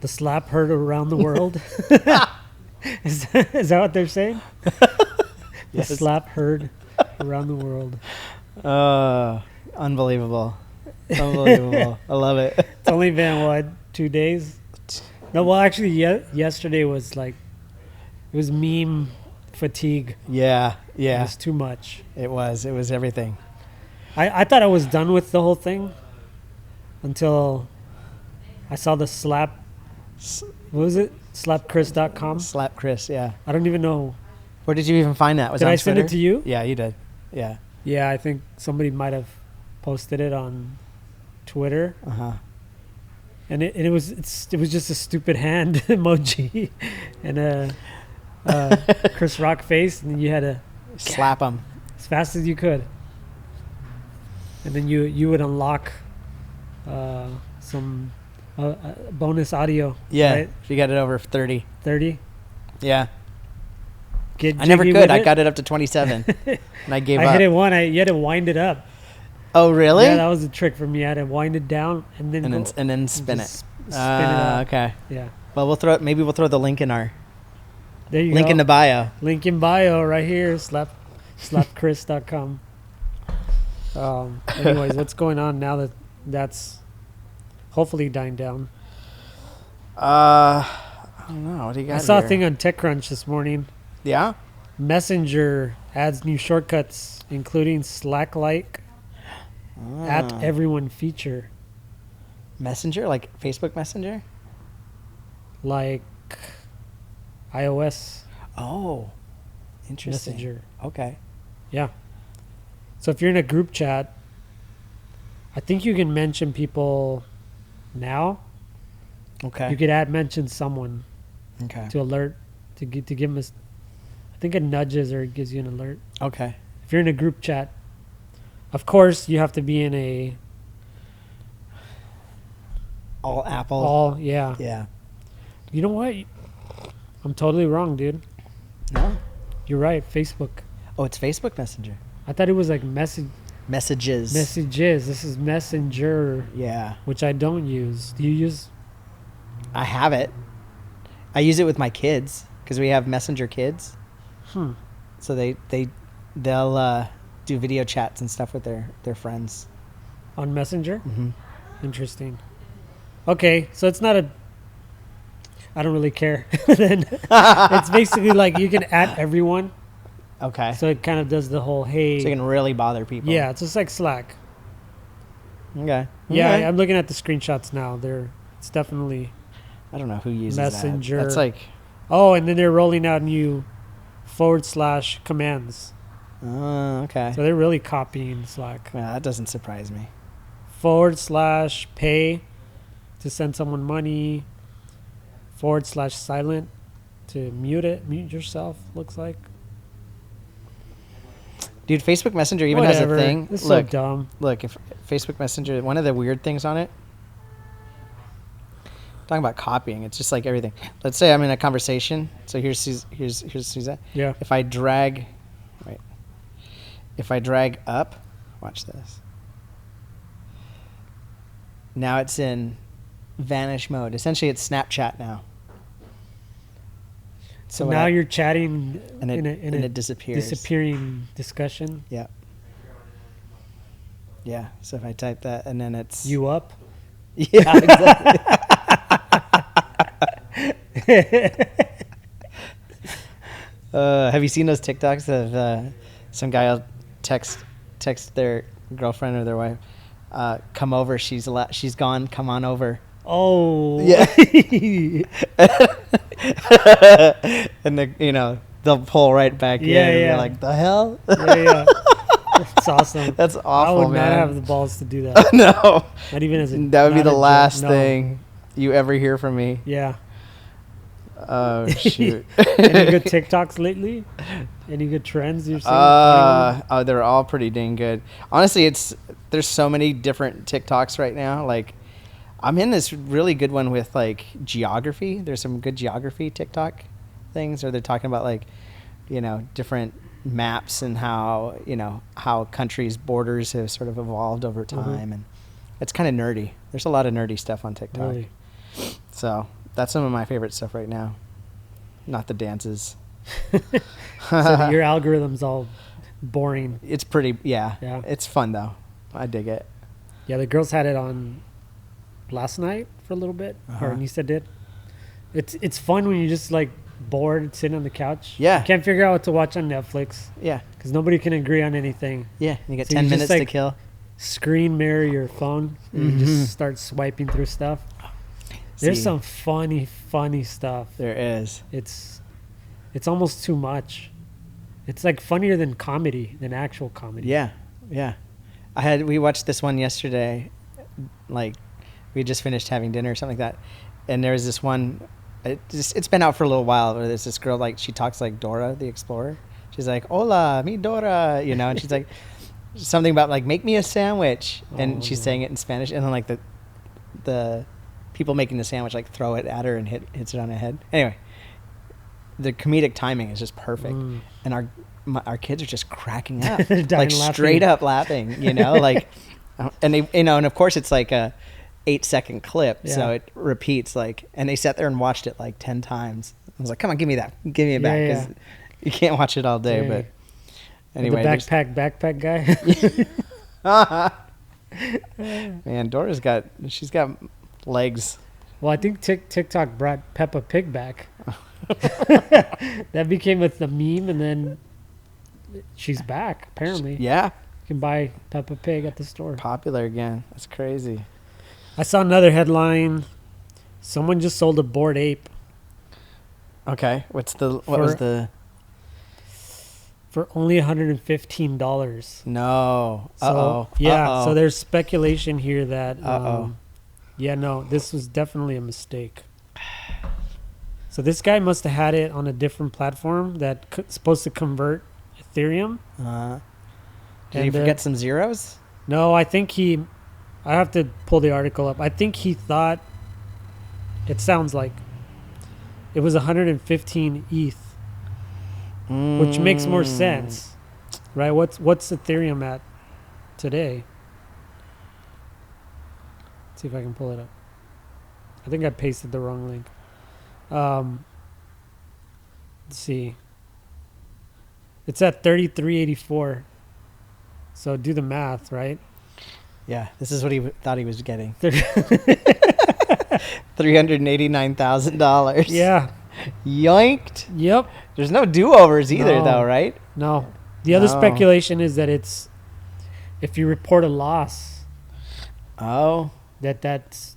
The slap heard around the world. Is that what they're saying? Yes. The slap heard around the world. Unbelievable. Unbelievable. I love it. It's only been, what, 2 days? No, well, actually, yesterday was like, it was meme fatigue. Yeah. It Yeah. was too much. It was everything. I thought I was done with the whole thing until I saw the slap. What was it? Slapchris.com? Slap Chris, yeah. I don't even know. Where did you even find that? Was Did it on I send Twitter? it to you? Yeah, you did. Yeah. Yeah, I think somebody might have posted it on Twitter. Uh-huh. And it was just a stupid hand emoji and a Chris Rock face, and you had to Slap him. as fast as you could, and then you would unlock some bonus audio. Yeah. right? If you got it over 30. 30. Yeah. Get I never jiggy could. with I it. got it up to 27. And I gave I up. hit it one. You had to wind it up. Oh, really? Yeah, that was the trick for me. I had to wind it down and then and then spin it. just spin it up. Okay. Yeah. Well, maybe we'll throw the link in our There you link go. in the bio. Link in bio right here. Slapchris.com. Anyways, what's going on now that that's hopefully dying down? I don't know. What do you got I saw here? a thing on TechCrunch this morning. Yeah? Messenger adds new shortcuts, including Slack-like app everyone feature, Messenger? Like Facebook Messenger? like iOS Oh. Interesting. Messenger. Okay. Yeah. So if you're in a group chat, I think you can mention people now. Okay. You could mention someone Okay. to alert, to give them I think it nudges or it gives you an alert. Okay. If you're in a group chat, of course you have to be in a All Apple. yeah. Yeah. You know what? I'm totally wrong, dude. No? You're right. Facebook. Oh, it's Facebook Messenger. I thought it was like Messages. messages. This is Messenger, Yeah. which I don't use. Do you use? I have it. I use it with my kids because we have Messenger kids. So they'll do video chats and stuff with their friends. On Messenger? Mm-hmm. Interesting. Okay, so it's not I don't really care. Then it's basically like you can add everyone, Okay. so it kind of does the whole hey. So you can really bother people. Yeah, it's just like Slack. Okay. Yeah, Okay. I'm looking at the screenshots now. It's definitely. I don't know who uses Messenger. that. That's like, Oh, and then they're rolling out new / commands. okay. So they're really copying Slack. Yeah, that doesn't surprise me. / pay to send someone money. / silent to mute yourself, looks like. Dude, Facebook Messenger even Whatever. has a thing. It's Look, so dumb. look, if Facebook Messenger, one of the weird things on it, talking about copying, it's just like everything. Let's say I'm in a conversation. So here's Suzanne. Yeah. If I drag up, watch this. Now it's in vanish mode. Essentially, it's Snapchat now. So now you're chatting and in a it disappears. disappearing discussion. Yeah. Yeah. So if I type that, and then it's You up? Yeah, exactly. Have you seen those TikToks of some guy will text their girlfriend or their wife, come over, she's gone, come on over. Oh. Yeah. And they'll pull right back in. Yeah, And yeah. you're like, the hell? Yeah. That's awesome. That's I awful, would man. not have the balls to do that. No. Not even as a. That would be not the a joke. last No. thing you ever hear from me. Yeah. Oh, shoot. Any good TikToks lately? Any good trends you've seen? Oh, they're all pretty dang good. Honestly, there's so many different TikToks right now. Like, I'm in this really good one with like geography. There's some good geography TikTok things, or they're talking about like, different maps and how countries' borders have sort of evolved over time, and it's kind of nerdy. There's a lot of nerdy stuff on TikTok. Really? So That's some of my favorite stuff right now. Not the dances. So your algorithm's all boring. It's pretty, yeah. Yeah. It's fun though. I dig it. Yeah, the girls had it on last night for a little bit, or Nisa did. It's fun when you're just like bored sitting on the couch. Yeah. You can't figure out what to watch on Netflix Yeah. because nobody can agree on anything. Yeah. You get So 10 you just, minutes to like, kill. Screen mirror your phone and you just start swiping through stuff. There's See. some funny stuff. There is. It's almost too much. It's like funnier than comedy, than actual comedy. Yeah. Yeah. We watched this one yesterday. Like, we just finished having dinner or something like that. And there was this one, it's been out for a little while, where there's this girl, like, she talks like Dora the Explorer. She's like, hola, mi Dora, you know, and she's like, something about, like, make me a sandwich. And she's saying it in Spanish. And then, like, the people making the sandwich, like, throw it at her and hits it on the head. Anyway, the comedic timing is just perfect. And our kids are just cracking up, They're dying like, laughing. straight up laughing, you know, like, and they, you know, and of course it's like a 8-second clip, so Yeah. it repeats, like, and they sat there and watched it like 10 times. I was like, come on, give me it back, because you can't watch it all day. Yeah. But The anyway, backpack guy. man, she's got legs. Well, I think TikTok brought Peppa Pig back. That became the meme, and then she's back. Apparently, Yeah, you can buy Peppa Pig at the store. popular again. That's crazy. I saw another headline. Someone just sold a bored ape Okay, what was For- the for only $115. no? So so there's speculation here that Uh-oh. This was definitely a mistake. So this guy must have had it on a different platform that's supposed to convert Ethereum. Did you forget some zeros? No, I think I have to pull the article up. I think he thought, it sounds like, it was 115 ETH, which makes more sense, right? What's Ethereum at today? Let's see if I can pull it up. I think I pasted the wrong link. Let's see. It's at 33.84. So do the math, right? Yeah, this is what he thought he was getting. $389,000. Yeah. Yoinked. Yep. There's no do-overs either, No. though, right? No. The other No. speculation is that it's, if you report a loss, Oh, that's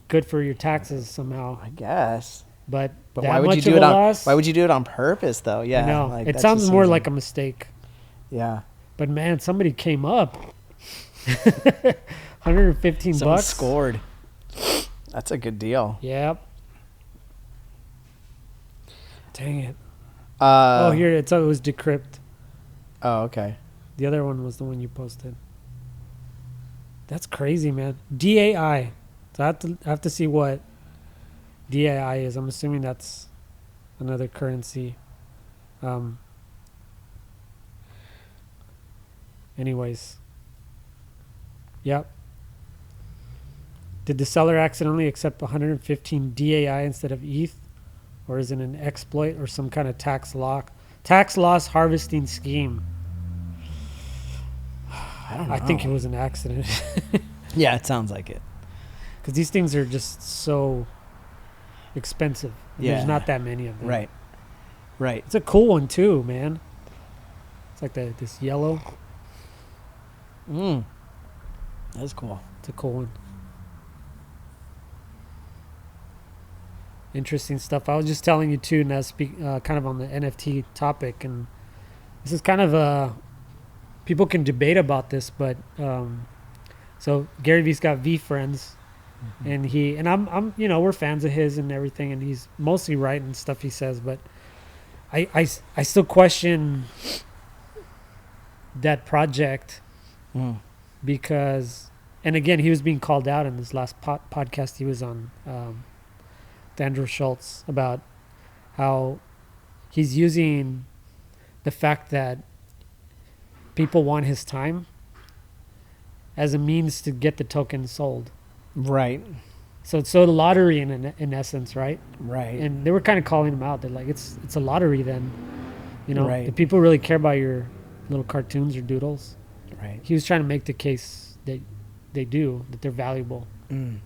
good for your taxes somehow. I guess. But But that why would much you do of it a on? loss, Why would you do it on purpose, though? Yeah, I know. like, It that sounds just more seems like a mistake. yeah. But man, somebody came up. 115 Someone bucks. scored. That's a good deal. Yep. Dang it. Oh, Here it was Decrypt. Oh, okay. The other one was the one you posted. That's crazy, man. DAI. So I have to see what DAI is. I'm assuming that's another currency. Anyways. Yep. Did the seller accidentally accept 115 DAI instead of ETH? Or is it an exploit or some kind of tax loss harvesting scheme? I don't know. I think it was an accident. Yeah, it sounds like it. Because these things are just so expensive. Yeah. There's not that many of them. Right. Right. It's a cool one too, man. It's like this yellow. That's cool. It's a cool one. Interesting stuff. I was just telling you too, and kind of on the NFT topic, and this is kind of people can debate about this, but so Gary Vee's got V Friends, and I'm we're fans of his and everything, and he's mostly right in stuff he says, but I still question that project because, and again, he was being called out in this last podcast he was on, with Andrew Schultz, about how he's using the fact that people want his time as a means to get the token sold. Right. So it's so the lottery in essence, right? Right. And they were kind of calling him out. They're like, it's a lottery then. You know, Right. do people really care about your little cartoons or doodles? Right. He was trying to make the case that they do, that they're valuable. Mm.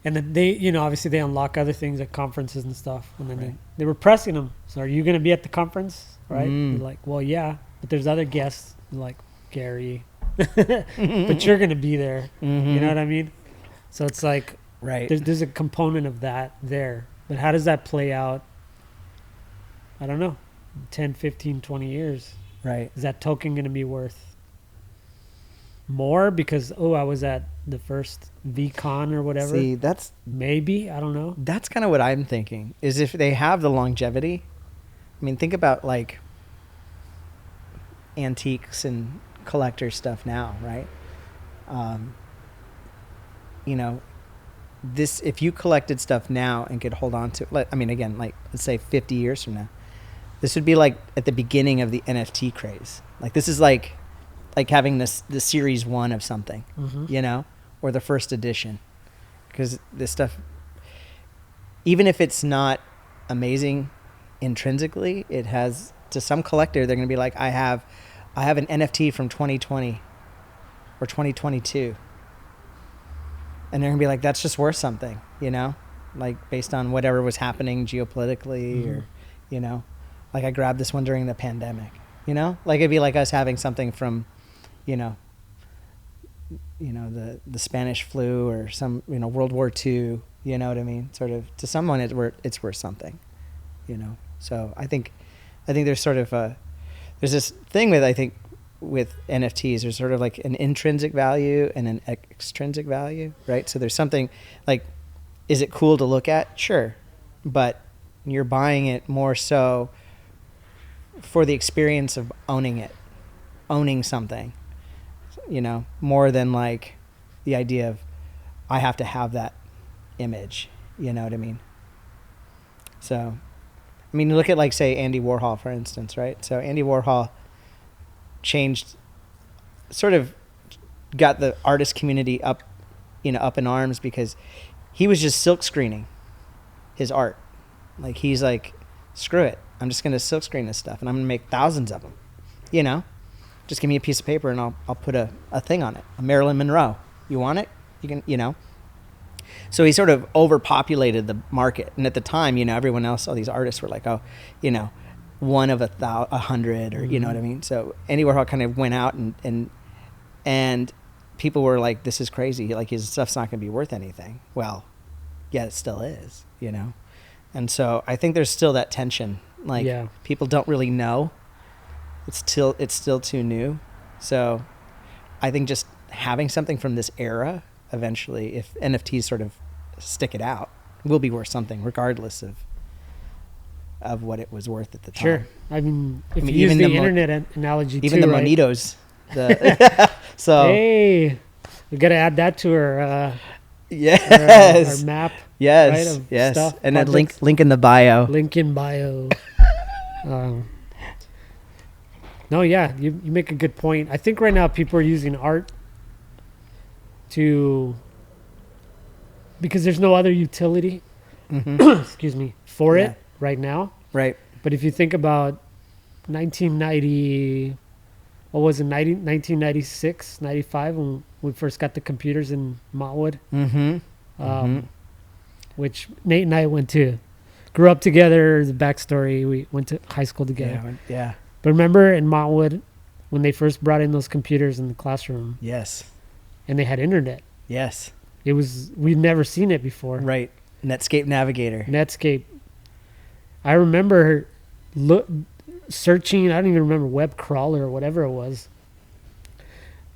And then they, you know, obviously they unlock other things at conferences and stuff. And then Right. they were pressing him. So are you going to be at the conference? Right? Mm. They're like, well, yeah, but there's other guests like Gary, but you're going to be there. Mm-hmm. You know what I mean? So it's like, Right. there's a component of that there. But how does that play out? I don't know. 10, 15, 20 years. Right. Is that token going to be worth more because, I was at the first VCon or whatever? See, Maybe. I don't know. that's kind of what I'm thinking, is if they have the longevity. I mean, think about like antiques and collector stuff now, right? You know, this, if you collected stuff now and could hold on to it, I mean, again, like let's say 50 years from now, this would be like at the beginning of the NFT craze. Like this is like having the series 1 of something, you know, or the first edition, because this stuff, even if it's not amazing intrinsically, it has, to some collector, they're going to be like, I have an NFT from 2020 or 2022. And they're going to be like, that's just worth something, you know, like based on whatever was happening geopolitically or, you know, like I grabbed this one during the pandemic, you know, like it'd be like us having something from, you know, the Spanish flu or some, you know, World War II, you know what I mean? Sort of, to someone it's worth something, you know? So I think there's sort of there's this thing with NFTs, there's sort of like an intrinsic value and an extrinsic value, right? So there's something like, is it cool to look at? Sure. But you're buying it more so for the experience of owning something, you know, more than like the idea of, I have to have that image, you know what I mean? So, I mean, look at like, say, Andy Warhol, for instance, right? So Andy Warhol sort of got the artist community up in arms because he was just silk screening his art. Like he's like, screw it, I'm just gonna silk screen this stuff and I'm gonna make thousands of them, you know, just give me a piece of paper and I'll put a thing on it, a Marilyn Monroe, you want it, you can, you know. So he sort of overpopulated the market, and at the time, you know, everyone else, all these artists were like, oh, you know, one of 100, or you know what I mean. So Andy Warhol kind of went out and people were like, this is crazy, like his stuff's not going to be worth anything. Well, yeah, it still is, you know. And so I think there's still that tension, like people don't really know, it's still too new. So I think just having something from this era, eventually, if NFTs sort of stick it out, will be worth something regardless of what it was worth at the time. Sure. I mean, if you use the internet analogy even too, the right? Monitos. So hey, we got to add that to our yes, our map. Yes, right, of yes, stuff, and then projects. link in the bio. Link in bio. No, yeah, you make a good point. I think right now people are using art because there's no other utility, excuse me, for it right now. Right. But if you think about 1990, what was it, 1996, 95, when we first got the computers in Montwood, which Nate and I grew up together. The backstory, we went to high school together. Yeah. But remember in Montwood, when they first brought in those computers in the classroom? Yes. And they had internet. Yes. We'd never seen it before. Right. Netscape Navigator. Netscape. I remember searching, I don't even remember, web crawler or whatever it was.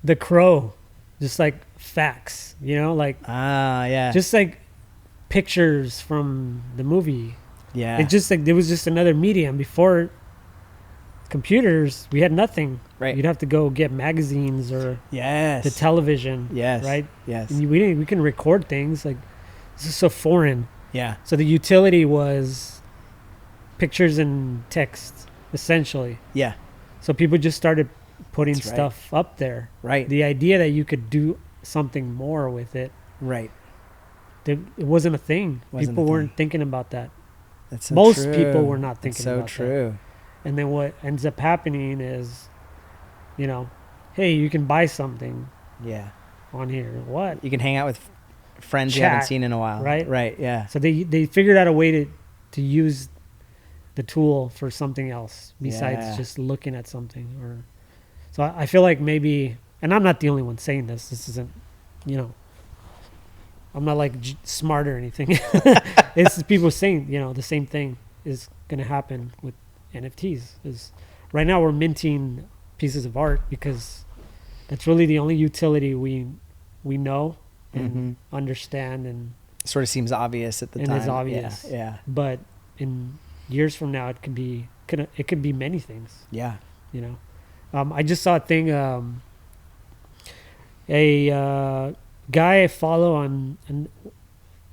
The Crow, just like facts, you know, like just like pictures from the movie. Yeah. It just like there was just another medium. Before computers, we had nothing. Right. You'd have to go get magazines or the television. Yes. Right. Yes. And we can record things. Like, this is so foreign. Yeah. So the utility was pictures and text, essentially. Yeah. So people just started putting That's right. stuff up there. Right. The idea that you could do something more with it. Right. it wasn't a thing. Wasn't People a weren't thing. thinking about that. That's so Most true. people were not That's thinking so about true. that. And then what ends up happening is, hey, you can buy something Yeah. on here. What? You can hang out with friends you haven't Chat, seen in a while. right? Right. Yeah. So they figured out a way to use the tool for something else besides Yeah. just looking at something. Or so I feel like maybe, and I'm not the only one saying this. This isn't, I'm not like smart or anything. It's people saying, the same thing is going to happen with NFTs. Is right now we're minting pieces of art because that's really the only utility we know and understand, and Sort of seems obvious at the And time. it's obvious. Yeah. but in years from now it could be many things. Yeah. I just saw a thing. A guy I follow on a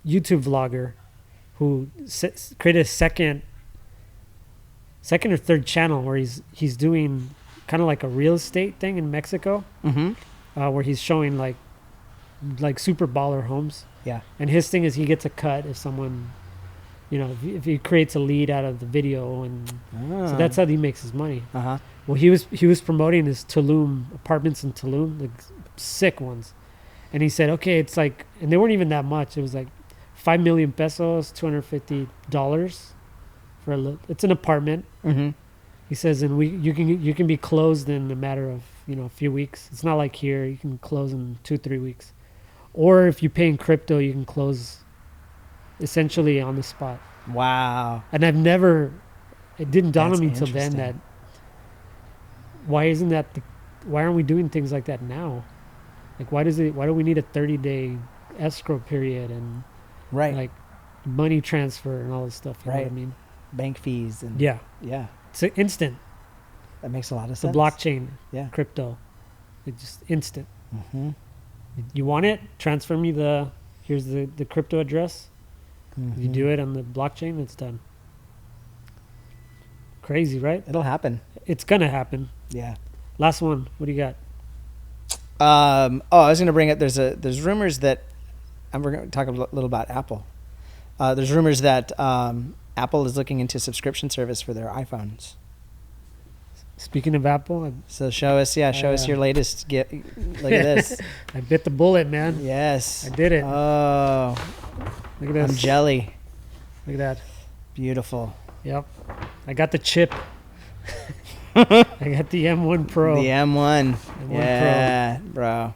YouTube vlogger who created a second or third channel where he's doing kind of like a real estate thing in Mexico, where he's showing like super baller homes. Yeah. And his thing is he gets a cut if someone, if he creates a lead out of the video, and so that's how he makes his money. Uh-huh. Well, he was promoting his Tulum apartments in Tulum, like sick ones, and he said, okay, it's like, and they weren't even that much. It was like 5 million pesos, $250 for it's an apartment. Mm-hmm. He says, and you can be closed in a matter of a few weeks. It's not like here you can close in 2-3 weeks, or if you pay in crypto, you can close essentially on the spot. Wow. And it didn't dawn on me That's till then interesting. that why aren't we doing things like that now? Like why do we need a 30-day escrow period and Right. like money transfer and all this stuff? You know what Right. I mean? Bank fees and Yeah. yeah. It's instant. That makes a lot of It's the sense. blockchain, Yeah. crypto. It's just instant. Mm-hmm. You want it? Transfer me here's the crypto address. You do it on the blockchain, it's done. Crazy, right? It'll happen. It's gonna happen. Yeah. Last one. What do you got? I was going to bring up. There's rumors that, and we're going to talk a little about Apple. There's rumors that Apple is looking into subscription service for their iPhones. Speaking of Apple, So show us your latest. Look at this. I bit the bullet, man. Yes. I did it. Oh, Look at this. I'm jelly. Look at that. Beautiful. Yep. I got the chip. I got the M1 Pro. The M1. M1 Yeah, bro.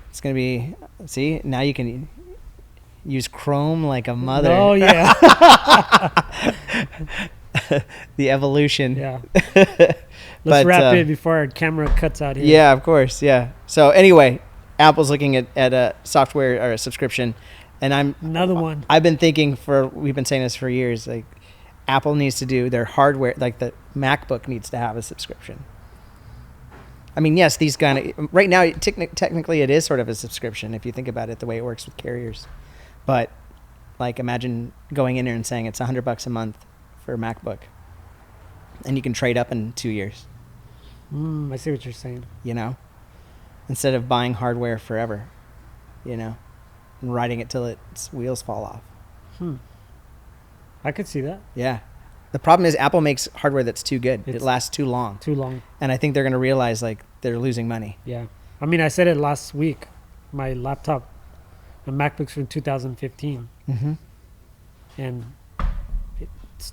It's gonna be. See, now you can use Chrome like a mother. Oh yeah. The evolution. Yeah. But, Let's wrap it before our camera cuts out here. Yeah, of course. Yeah. So anyway, Apple's looking at a software or a subscription, and Another one. I've been thinking we've been saying this for years. Like, Apple needs to do their hardware. Like the MacBook needs to have a subscription. I mean, yes, these kind of right now technically it is sort of a subscription if you think about it the way it works with carriers, but like imagine going in there and saying it's $100 a month for a MacBook, and you can trade up in 2 years. I see what you're saying. Instead of buying hardware forever, and riding it till its wheels fall off. I could see that. Yeah. The problem is Apple makes hardware that's too good. It It's lasts too long. Too long. And I think they're going to realize like they're losing money. Yeah. I mean, I said it last week. My laptop, my MacBook's from 2015. Mm-hmm. And it's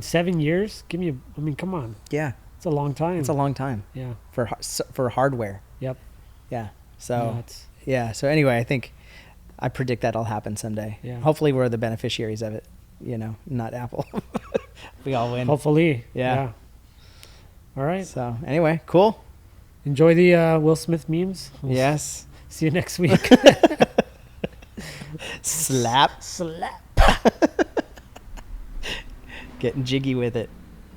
7 years. Come on. Yeah. It's a long time. It's a long time Yeah. for hardware. Yep. Yeah. So, Nuts. yeah. So anyway, I predict that'll happen someday. Yeah. Hopefully we're the beneficiaries of it, not Apple. We all win. Hopefully. Yeah. All right. So anyway, cool. Enjoy the Will Smith memes. We'll Yes. See you next week. Slap. Slap. Getting jiggy with it.